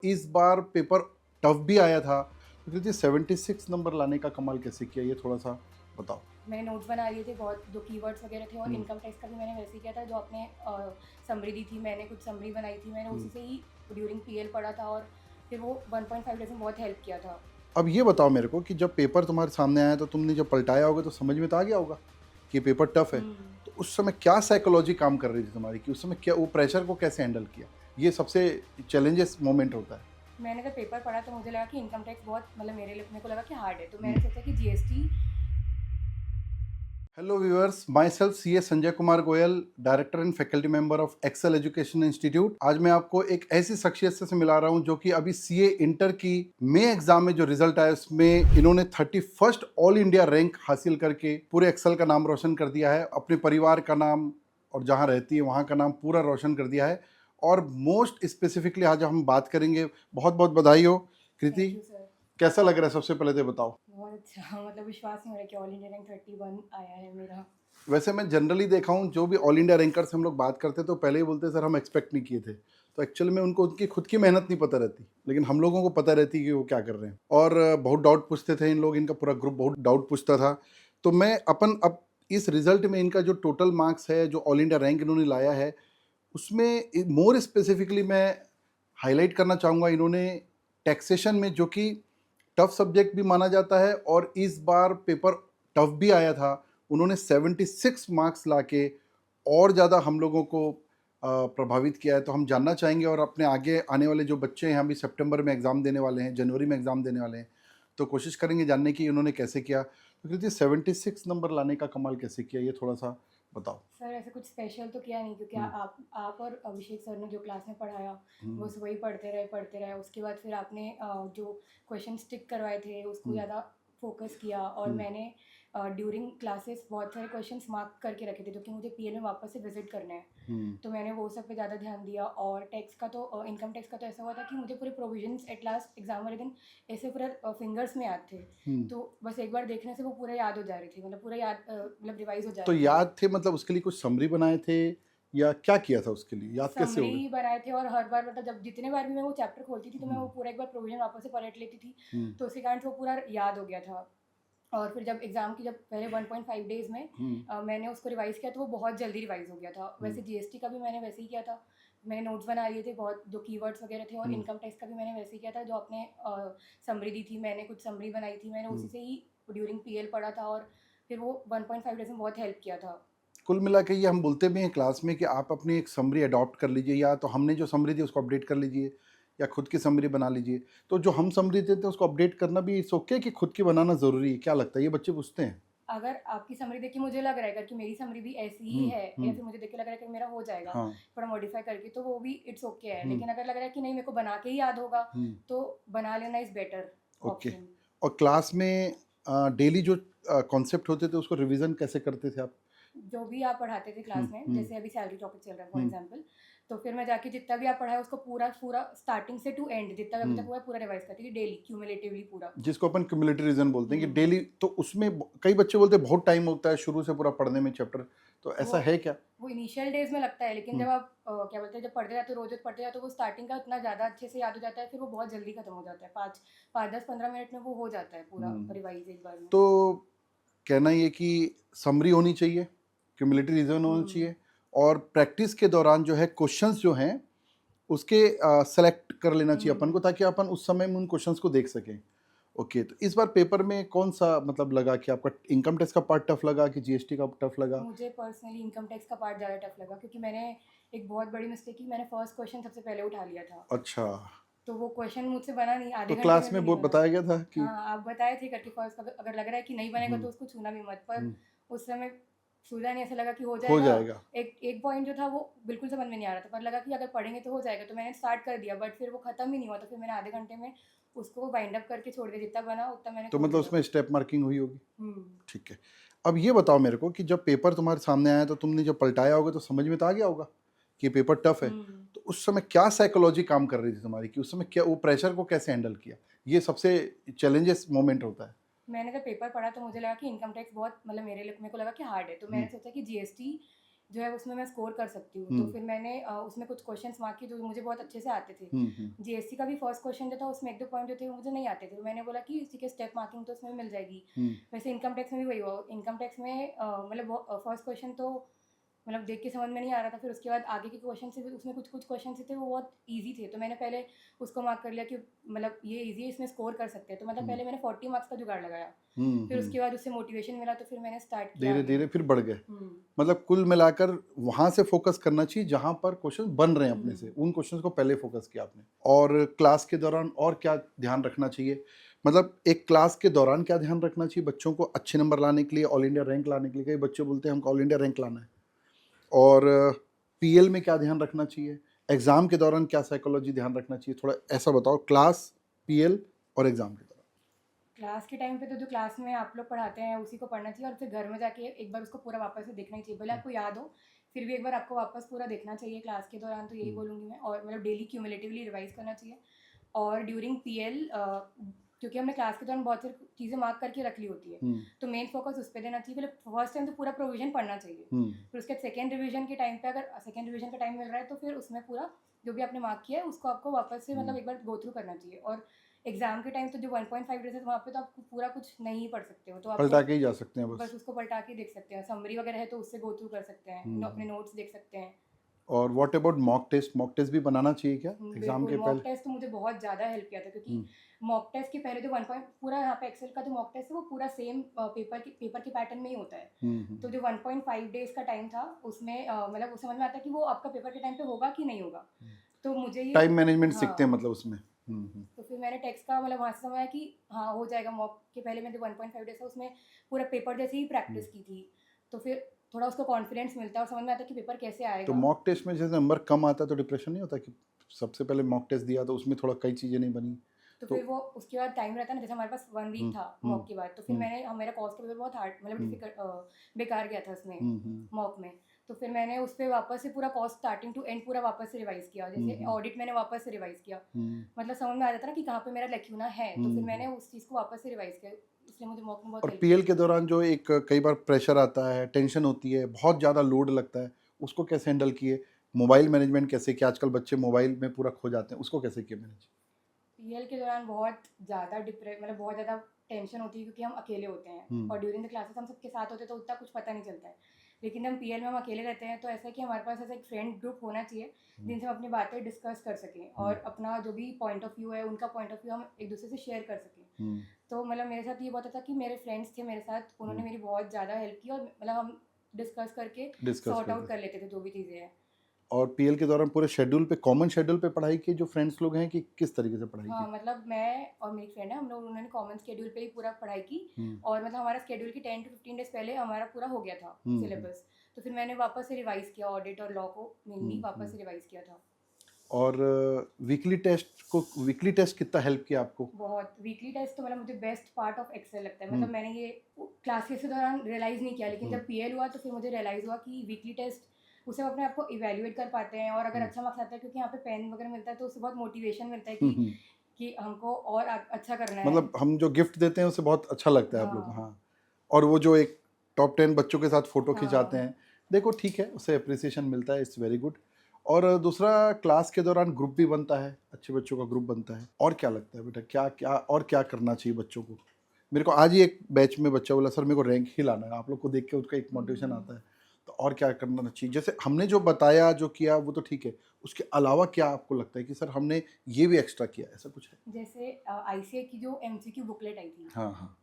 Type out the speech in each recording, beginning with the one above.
इस बार paper tough भी आया था, तो कृति 76 नंबर लाने का कमाल कैसे किया, ये थोड़ा सा बताओ। मैंने नोट्स बना लिए थे बहुत, जो कीवर्ड्स वगैरह थे, और हम्म, इनकम टैक्स का भी मैंने वैसे ही किया था। जो आपने समरी दी थी, मैंने कुछ समरी बनाई थी, मैंने हम्म। उसी से ही ड्यूरिंग पीएल पढ़ा था, और फिर वो 1.5 डेज में बहुत हेल्प किया था। अब ये बताओ मेरे को कि जब पेपर तुम्हारे सामने आया तो तुमने जब पलटाया होगा तो समझ में तो आ गया होगा कि पेपर टफ है। हम्म। तो उस समय क्या साइकोलॉजी काम कर रही थी तुम्हारी, कि उस समय क्या वो प्रेशर को कैसे हैंडल किया, ये सबसे चैलेंजेस मोमेंट होता है। मैंने जब पेपर पढ़ा तो मुझे लगा कि इनकम टैक्स बहुत, मतलब मेरे को लगा कि हार्ड है, तो हम्म। मैंने सोचा कि GST. Hello viewers, myself CA Sanjay Kumar Goyal, director and faculty member of Excel Education Institute. आज मैं आपको एक ऐसी शख्सियत से मिला रहा हूं जो कि अभी सीए इंटर की मई एग्जाम में जो रिजल्ट आया उसमें इन्होंने 31st ऑल इंडिया रैंक हासिल करके पूरे एक्सेल का नाम रोशन कर दिया है, अपने परिवार का नाम और जहां रहती है वहां का नाम पूरा रोशन कर दिया है। और मोस्ट स्पेसिफिकली आज हम बात करेंगे, बहुत बहुत बधाई हो कृति। Thank you sir. कैसा लग रहा है, सबसे पहले तो बताओ। बहुत अच्छा, मतलब विश्वास नहीं हो रहा कि ऑल इंडिया रैंक 31 आया है मेरा। वैसे मैं जनरली देखा हूँ, जो भी ऑल इंडिया रैंकर से हम लोग बात करते तो पहले ही बोलते सर हम एक्सपेक्ट नहीं किए थे। तो एक्चुअल में उनको उनकी खुद की मेहनत नहीं पता रहती, लेकिन हम लोगों को पता रहती कि वो क्या कर रहे हैं। और बहुत डाउट पूछते थे इन लोग, इनका पूरा ग्रुप बहुत डाउट पूछता था। तो मैं अपन अब इस रिजल्ट में इनका जो टोटल मार्क्स है, जो ऑल इंडिया रैंक इन्होंने लाया है, उसमें मोर स्पेसिफिकली मैं हाईलाइट करना चाहूँगा, इन्होंने टैक्सेशन में, जो कि टफ सब्जेक्ट भी माना जाता है और इस बार पेपर टफ भी आया था, उन्होंने 76 मार्क्स लाके और ज़्यादा हम लोगों को प्रभावित किया है। तो हम जानना चाहेंगे, और अपने आगे आने वाले जो बच्चे हैं, अभी सितंबर में एग्ज़ाम देने वाले हैं, जनवरी में एग्ज़ाम देने वाले हैं, तो कोशिश करेंगे जानने की उन्होंने कैसे किया। तो कृति 76 नंबर लाने का कमाल कैसे किया, ये थोड़ा सा बताओ। सर ऐसे कुछ स्पेशल तो किया नहीं, क्योंकि हम्म, आप और अभिषेक सर ने जो क्लास में पढ़ाया, हम्म, बस वही पढ़ते रहे। उसके बाद फिर आपने जो क्वेश्चन स्टिक करवाए थे उसको हम्म, ज़्यादा फोकस किया, और हम्म, मैंने ड्यूरिंग क्लासेस बहुत सारे क्वेश्चंस मार्क करके रखे थे, क्योंकि मुझे पीएल में वापस से विजिट करने हैं। हम्म, तो मैंने वो सब पे ज़्यादा ध्यान दिया। और टैक्स का तो इनकम टैक्स का तो ऐसा हुआ था कि मुझे पूरे प्रोविजंस एट लास्ट एग्जाम वाले दिन ऐसे पूरा फिंगर्स में याद थे। हम्म। तो बस एक बार देखने से वो पूरा याद हो जा रही थी, मतलब पूरा याद, मतलब रिवाइज हो जा तो रहे थे। याद थे, मतलब उसके लिए कुछ समरी बनाए थे या क्या किया था, उसके लिए याद कैसे हो गए। समरी बनाए थे, और हर बार, मतलब जब जितने बार भी मैं वो चैप्टर खोलती थी तो मैं हम्म, वो पूरा एक बार प्रोविजन वापस से पलट लेती थी। हम्म, तो उसी कारण से वो पूरा याद हो गया था। और फिर जब एग्ज़ाम की, जब पहले 1.5 डेज़ में हम्म, मैंने उसको रिवाइज़ किया, तो वो बहुत जल्दी रिवाइज़ हो गया था। हम्म, वैसे जीएसटी का भी मैंने वैसे ही किया था। मैंने नोट्स बना लिए थे बहुत, जो कीवर्ड्स वगैरह थे, और हम्म, इनकम टैक्स का भी मैंने वैसे ही किया था। जो आपने समरी दी थी, मैंने कुछ समरी बनाई थी, मैंने हम्म। उसी से ही ड्यूरिंग पीएल पढ़ा था, और फिर वो 1.5 डेज़ में बहुत हेल्प किया था। कुल मिला के ये हम बोलते भी हैं क्लास में कि आप अपनी एक समरी अडॉप्ट कर लीजिए, या तो हमने जो समरी दी उसको अपडेट कर लीजिए, या खुद की समरी बना लीजिए। तो जो हम समरी देते हैं उसको अपडेट करना भी इट्स ओके, कि खुद की बनाना ज़रूरी है, क्या लगता है, ये बच्चे पूछते हैं। अगर आपकी समरी देख के मुझे लग रहा है कि मेरी समरी भी ऐसी ही हम्म, है, या हम्म, फिर मुझे देख के लग रहा है कि मेरा हो जाएगा हाँ, थोड़ा मॉडिफाई करके, तो वो भी इट्स ओके है। हम्म, लेकिन अगर लग रहा है कि नहीं, मेरे को बना के ही याद होगा, हम्म, तो बना लेना इज़ बेटर ओके। ऑप्शन। और क्लास में डेली जो कॉन्सेप्ट होते थे उसको रिवीजन कैसे करते थे आप। जो भी आप पढ़ाते थे क्लास में, हम्म, जैसे अभी सैलरी टॉपिक चल रहा है फॉर हम्म, एग्जांपल, तो फिर मैं जाके जितना भी आप पढ़ाया उसको पूरा पूरा स्टार्टिंग से टू एंड जितना भी अभी तक हम्म। हुआ है पूरा रिवाइज करती थी, डेली क्यूमुलेटिवली पूरा। जिसको अपन क्यूमुलेटिव रीजन बोलते हैं, कि हम्म। डेली, तो उसमें कई बच्चे बोलते हैं बहुत टाइम होता है शुरू से पूरा पढ़ने में चैप्टर, तो वो ऐसा है क्या। वो इनिशियल डेज में लगता है, लेकिन हम्म, जब आप क्या बोलते हैं, जब पढ़ते जाते हो, रोज रोज पढ़ते जाते हो, वो स्टार्टिंग का इतना ज़्यादा अच्छे से याद हो जाता है, फिर वो बहुत जल्दी खत्म हो जाता है। 5-10-15 मिनट में वो हो जाता है पूरा हम्म। रिवाइज एक बार में। तो कहना ये कि समरी होनी चाहिए, क्यूमुलेटिव रीजन होना हम्म। चाहिए, और प्रैक्टिस के दौरान जो है क्वेश्चंस जो हैं उसके सेलेक्ट कर लेना चाहिए अपन को, हम्म। ताकि अपन उस समय में उन क्वेश्चंस को देख सकें। ओके, तो इस बार पेपर में कौन सा मतलब लगा कि आपका इनकम टैक्स का पार्ट टफ लगा कि जीएसटी का टफ लगा। मुझे पर्सनली इनकम टैक्स का पार्ट ज़्यादा टफ लगा, क्योंकि मैंने एक बहुत बड़ी मिस्टेक की, मैंने फर्स्ट क्वेश्चन सबसे पहले उठा लिया था। अच्छा, तो वो क्वेश्चन मुझसे बना नहीं, तो आधे घंटे क्लास में भी में नहीं बना। बताया गया था कि हाँ, आप बताए थे करके फर्स्ट, अगर अगर लग रहा है कि नहीं बनेगा हम्म, तो उसको छूना भी मत, पर हम्म, उस समय सूझा नहीं, ऐसा लगा कि हो हो जाएगा। जाएगा। एक एक पॉइंट जो था वो बिल्कुल समझ में नहीं आ रहा था, पर लगा कि अगर पढ़ेंगे तो हो जाएगा, तो मैंने स्टार्ट कर दिया, बट फिर वो खत्म ही नहीं हुआ, तो फिर मैंने आधे घंटे में उसको वाइंड अप करके छोड़ दिया, जितना बना उतना मैंने तो खोल मतलब दिया। उसमें स्टेप मार्किंग हुई होगी। हम्म। ठीक है। अब ये बताओ मेरे को कि जब पेपर तुम्हारे सामने आया तो तुमने जब पलटाया होगा तो समझ में तो आ गया होगा कि पेपर टफ है। हम्म। तो उस समय क्या साइकोलॉजी काम कर रही थी तुम्हारी, कि उस समय क्या वो प्रेशर को कैसे हैंडल किया, ये सबसे चैलेंजेस मोमेंट होता है। मैंने जब पेपर पढ़ा तो मुझे लगा कि इनकम टैक्स बहुत, मतलब मेरे को लगा कि हार्ड है, तो हम्म, मैंने सोचा कि जीएसटी जो है उसमें मैं स्कोर कर सकती हूँ। तो हम्म फिर मैंने उसमें कुछ क्वेश्चंस मार्क किए जो मुझे बहुत अच्छे से आते थे। हम्म जीएसटी का भी फर्स्ट क्वेश्चन जो था उसमें 1-2 पॉइंट जो थे वो मुझे नहीं आते थे। तो मैंने बोला कि इसी के स्टेप मार्किंग तो उसमें मिल जाएगी। हम्म वैसे इनकम टैक्स में भी वही हुआ। इनकम टैक्स में मतलब फर्स्ट क्वेश्चन तो मतलब देख के समझ में नहीं आ रहा था। फिर उसके बाद आगे के क्वेश्चन से भी उसमें कुछ क्वेश्चन थे वो बहुत ईज़ी थे। तो मैंने पहले उसको मार्क कर लिया कि मतलब ये ईज़ी है, इसमें स्कोर कर सकते हैं। तो मतलब हम्म पहले मैंने 40 मार्क्स का जुगाड़ लगाया। फिर हम्म। उसके बाद उससे मोटिवेशन मिला तो फिर मैंने स्टार्ट किया धीरे आगे। धीरे फिर बढ़ गए। हुँ। मतलब कुल मिलाकर वहां से फोकस करना चाहिए जहां पर क्वेश्चन बन रहे हैं अपने से, हुँ। उन क्वेश्चंस को पहले फोकस किया आपने। और क्लास के दौरान और क्या ध्यान रखना चाहिए, मतलब एक क्लास के दौरान क्या ध्यान रखना चाहिए बच्चों को अच्छे नंबर लाने के लिए, ऑल इंडिया रैंक लाने के लिए? कई बच्चे बोलते हैं हमको ऑल इंडिया रैंक लाना है। और पीएल में क्या ध्यान रखना चाहिए, एग्जाम के दौरान क्या साइकोलॉजी ध्यान रखना चाहिए, थोड़ा ऐसा बताओ, क्लास, पीएल और एग्जाम के दौरान। क्लास के टाइम पे तो जो क्लास में आप लोग पढ़ाते हैं उसी को पढ़ना चाहिए और फिर घर में जाके एक बार उसको पूरा वापस से देखना ही चाहिए। भले आपको याद हो, फिर भी एक बार आपको वापस पूरा देखना चाहिए क्लास के दौरान, तो यही बोलूँगी मैं। और मतलब डेली क्यूमुलेटिवली रिवाइज़ करना चाहिए। और ड्यूरिंग पीएल क्योंकि हमने क्लास के दौरान बहुत सारी चीज़ें मार्क करके रख ली होती है, हम्म तो मेन फोकस उस पे देना चाहिए। पहले फर्स्ट टाइम तो पूरा प्रोविज़न पढ़ना चाहिए। हम्म फिर उसके सेकंड रिवीजन के टाइम पे अगर सेकंड रिवीजन का टाइम मिल रहा है तो फिर उसमें पूरा जो भी आपने मार्क किया है उसको आपको वापस से मतलब एक बार गो थ्रू करना चाहिए। और एग्ज़ाम के टाइम तो जो 1.5 डेज़ है वहाँ पे तो आप पूरा कुछ नहीं पढ़ सकते हो, तो आपको पलटा के ही जा सकते हैं बस बस। उसको पलटा के देख सकते हैं। समरी वगैरह है तो उससे गो थ्रू कर सकते हैं, अपने हम्म। नोट्स देख सकते हैं। और what about mock test, mock test भी बनाना चाहिए क्या एग्जाम बिल्कुल, के मॉक पहले? टेस्ट तो मुझे बहुत ज़्यादा हेल्प किया था क्योंकि हम्म मॉक टेस्ट के पहले जो 1 पॉइंट पूरा यहाँ पे एक्सेल का जो मॉक टेस्ट है वो पूरा सेम पेपर के पैटर्न में ही होता है। तो हम्म। जो 1.5 डेज़ का टाइम था उसमें मतलब उस समझ में आता है कि वो आपका पेपर के टाइम पे होगा कि नहीं होगा। तो मुझे ये टाइम मैनेजमेंट सीखते हैं हाँ, मतलब उसमें। तो फिर मैंने टेक्स्ट का मतलब वहाँ से समझा कि हाँ, हो जाएगा। मॉक के पहले मैंने 1.5 डेज़ था उसमें पूरा पेपर जैसे ही हम्म। प्रैक्टिस की थी। तो फिर थोड़ा उसको कॉन्फिडेंस मिलता है और समझ में आता है कि पेपर कैसे तो आएगा। मॉक टेस्ट में जैसे नंबर कम आता है तो डिप्रेशन नहीं होता कि सबसे पहले मॉक टेस्ट दिया तो उसमें थोड़ा कई चीज़ें नहीं बनी? तो तो फिर वो उसके बाद टाइम रहता है ना, जैसे हमारे पास 1 वीक हम्म था हम्म मॉक के बाद, तो फिर हम्म मेरा कॉस्ट का पेपर बहुत हार्ड मतलब हम्म बेकार गया था उसमें हम्म मॉक में। तो फिर मैंने उस पे वापस से पूरा कॉस्ट स्टार्टिंग टू एंड पूरा वापस से रिवाइज़ किया। जैसे हम्म ऑडिट मैंने वापस से रिवाइज़ किया। हम्म मतलब समझ में आ जाता है ना कि कहाँ पे मेरा लैक्यूना है, तो फिर हम्म। मैंने उस चीज़ को वापस से रिवाइज़ किया। इसलिए मुझे मॉक में बहुत और हेल्प पीएल की। के दौरान जो एक कई बार प्रेशर आता है, टेंशन होती है, बहुत ज़्यादा लोड लगता है, उसको कैसे हैंडल किए? मोबाइल मैनेजमेंट कैसे किया? आजकल बच्चे मोबाइल में पूरा खो जाते हैं, उसको कैसे किए मैनेज? पीएल के दौरान बहुत ज़्यादा मतलब बहुत ज़्यादा टेंशन होती है क्योंकि हम अकेले होते हैं हम्म और ड्यूरिंग द क्लासेस हम सबके साथ होते हैं तो उतना कुछ पता नहीं चलता है। लेकिन हम पीएल में हम अकेले रहते हैं तो ऐसा है कि हमारे पास ऐसा एक फ्रेंड ग्रुप होना चाहिए हम्म जिनसे हम अपनी बातें डिस्कस कर सकें हम्म और अपना जो भी पॉइंट ऑफ व्यू है उनका पॉइंट ऑफ व्यू हम एक दूसरे से शेयर कर सकें। हम्म तो मतलब मेरे साथ ये बहुत था कि मेरे फ्रेंड्स थे मेरे साथ, उन्होंने हम्म। मेरी बहुत ज़्यादा हेल्प की और मतलब हम डिस्कस करके डिस्कस सॉर्ट आउट करते कर थे। लेते थे जो भी चीज़ें हैं। और पीएल के दौरान पूरे शेड्यूल पे, कॉमन शेड्यूल पे पढ़ाई की जो फ्रेंड्स लोग हैं, कि किस तरीके से पढ़ाई हाँ, की? मतलब मैं और मेरी फ्रेंड है, हम लोग उन्होंने कॉमन शेड्यूल पे ही पूरा पढ़ाई की। हम्म और मतलब हमारा शेड्यूल की 10 to 15 डेज़ पहले हमारा पूरा हो गया था हम्म। सिलेबस। तो फिर मैंने वापस से रिवाइज़ किया, ऑडिट और लॉ को मेनली वापस हम्म। से रिवाइज़ किया था। और वीकली टेस्ट कितना हेल्प किया आपको? बहुत वीकली टेस्ट तो मतलब मुझे बेस्ट पार्ट ऑफ एक्सेल लगता है। हम्म मतलब मैंने ये क्लासेस के दौरान रियलाइज़ नहीं किया, लेकिन हम्म जब पीएल हुआ तो फिर मुझे रियलाइज़ हुआ कि वीकली टेस्ट उससे हम अपने आप को इवैल्यूएट कर पाते हैं और अगर हम्म अच्छा मार्क्स आता है क्योंकि यहाँ पे पेन वगैरह मिलता है तो उससे बहुत मोटिवेशन मिलता है हम्म। कि हमको और अच्छा करना है। मतलब हम जो गिफ्ट देते हैं उससे बहुत अच्छा लगता है आप लोग, हाँ, हाँ। और वो जो एक टॉप 10 बच्चों के साथ फोटो खिंचाते हाँ। हैं, देखो ठीक है, उससे अप्रिसिएशन मिलता है, इट्स वेरी गुड। और दूसरा, क्लास के दौरान ग्रुप भी बनता है, अच्छे बच्चों का ग्रुप बनता है। और क्या लगता है बेटा, क्या क्या और क्या करना चाहिए बच्चों को? मेरे को आज ही एक बैच में बच्चा बोला सर मेरे को रैंक ही लाना है, आप लोग को देख के उसका एक मोटिवेशन हुँ। आता है। तो और क्या करना चाहिए? जैसे हमने जो बताया, जो किया वो तो ठीक है, उसके अलावा क्या आपको लगता है कि सर हमने ये भी एक्स्ट्रा किया, ऐसा कुछ है? जैसे आईसीए की जो एमसीक्यू बुकलेट आई थी, हाँ हाँ।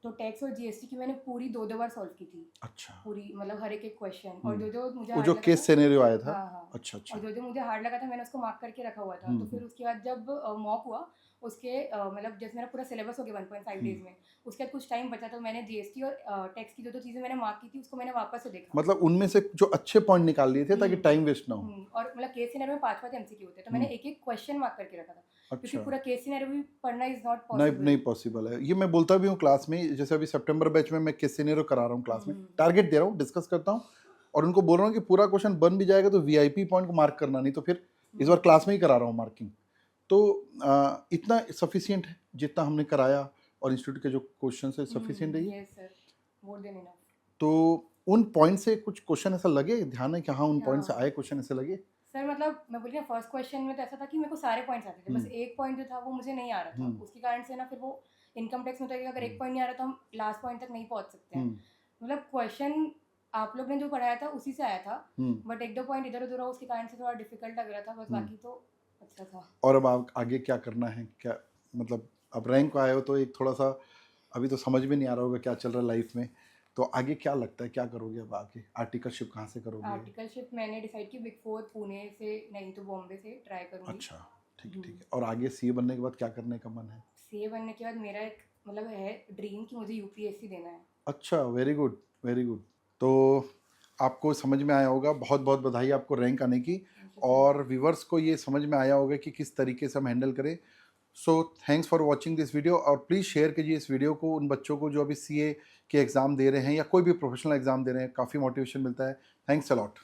तो टैक्स और जीएसटी की मैंने पूरी 2-2 बार सॉल्व की थी। अच्छा। पूरी मतलब हर एक क्वेश्चन, और हम्म। जो-जो मुझे वो हार्ड जो लगा केस था सिनेरियो आया था। हाँ, हाँ। अच्छा और अच्छा। जो-जो मुझे हार्ड लगा था मैंने उसको मार्क करके रखा हुआ था। तो फिर हम्म। उसके बाद जब मॉक हुआ उसके मतलब जैसे मेरा पूरा सिलेबस हो गया 1.5 हम्म। डेज़ में, उसके बाद कुछ टाइम बचा तो मैंने जीएसटी और टैक्स की जो-जो चीज़ें मैंने मार्क की थी उसको मैंने वापस से देखा। मतलब उनमें से जो अच्छे पॉइंट निकाल लिए थे ताकि हुँ, टाइम वेस्ट ना हो। और मतलब केस सिनेरियो में 5-5 एमसीक्यू होते हैं, तो मैंने हम्म। एक-एक क्वेश्चन मार्क करके रखा था। क्योंकि अच्छा। पूरा केस सिनेरियो भी पढ़ना इज़ नॉट नहीं पॉसिबल। नहीं पॉसिबल है, ये मैं बोलता भी हूँ क्लास में। जैसे अभी सितंबर बैच में मैं केस सिनेरियो करा रहा हूँ क्लास में, हुँ, टारगेट दे रहा हूँ, डिस्कस करता हूँ और उनको बोल रहा हूँ कि पूरा क्वेश्चन बन भी जाएगा तो वीआईपी पॉइंट को मार्क करना, नहीं तो फिर इस बार हुँ। क्लास में ही करा रहा हूँ मार्किंग। तो इतना सफिशियंट है जितना हमने कराया, और इंस्टीट्यूट के जो क्वेश्चन है सफिशियंट है ये। Yes sir, more than enough. तो उन पॉइंट से कुछ क्वेश्चन ऐसा लगे, ध्यान है कि हाँ उन पॉइंट से हाँ। आए क्वेश्चन ऐसे लगे? सर मतलब मैं बोली ना फर्स्ट क्वेश्चन में तो ऐसा था कि मेरे को सारे पॉइंट्स आते थे, बस हम्म, एक पॉइंट जो था वो मुझे नहीं आ रहा था, हम्म, उसके कारण से ना फिर वो इनकम टैक्स में तो अगर एक पॉइंट नहीं आ रहा तो हम लास्ट पॉइंट तक नहीं पहुंच सकते हैं। हम्म, मतलब क्वेश्चन आप लोग ने जो पढ़ाया था उसी से आया था, हम्म, बट एक दो पॉइंट इधर उधर हुआ उसके कारण से थोड़ा डिफिकल्ट लग रहा था, बस हम्म। बाकी तो अच्छा था। और अब आप आगे क्या करना है, क्या मतलब अब रैंक आए हो तो एक थोड़ा सा अभी तो समझ में नहीं आ रहा होगा क्या चल रहा है लाइफ में, तो आगे क्या लगता है क्या करोगे अब आगे, आर्टिकलशिप कहाँ से करोगे? आर्टिकलशिप मैंने डिसाइड की बिग 4 पुणे से नहीं तो बॉम्बे से ट्राई करूंगी। अच्छा, ठीक है, ठीक है। और आगे सीए बनने के बाद क्या करने का मन है? सीए बनने के बाद मेरा एक मतलब है ड्रीम कि मुझे यूपीएससी देना है। अच्छा, वेरी गुड, वेरी गुड। तो आपको समझ में आया होगा, बहुत बहुत बधाई आपको रैंक आने की। थैंक यू और सर। व्यूवर्स को ये समझ में आया होगा कि किस तरीके से हम हैंडल करें। So thanks for watching this video, और प्लीज़ शेयर कीजिए इस वीडियो को उन बच्चों को जो अभी सीए के एग्ज़ाम दे रहे हैं या कोई भी प्रोफेशनल एग्ज़ाम दे रहे हैं, काफ़ी मोटिवेशन मिलता है। Thanks a lot.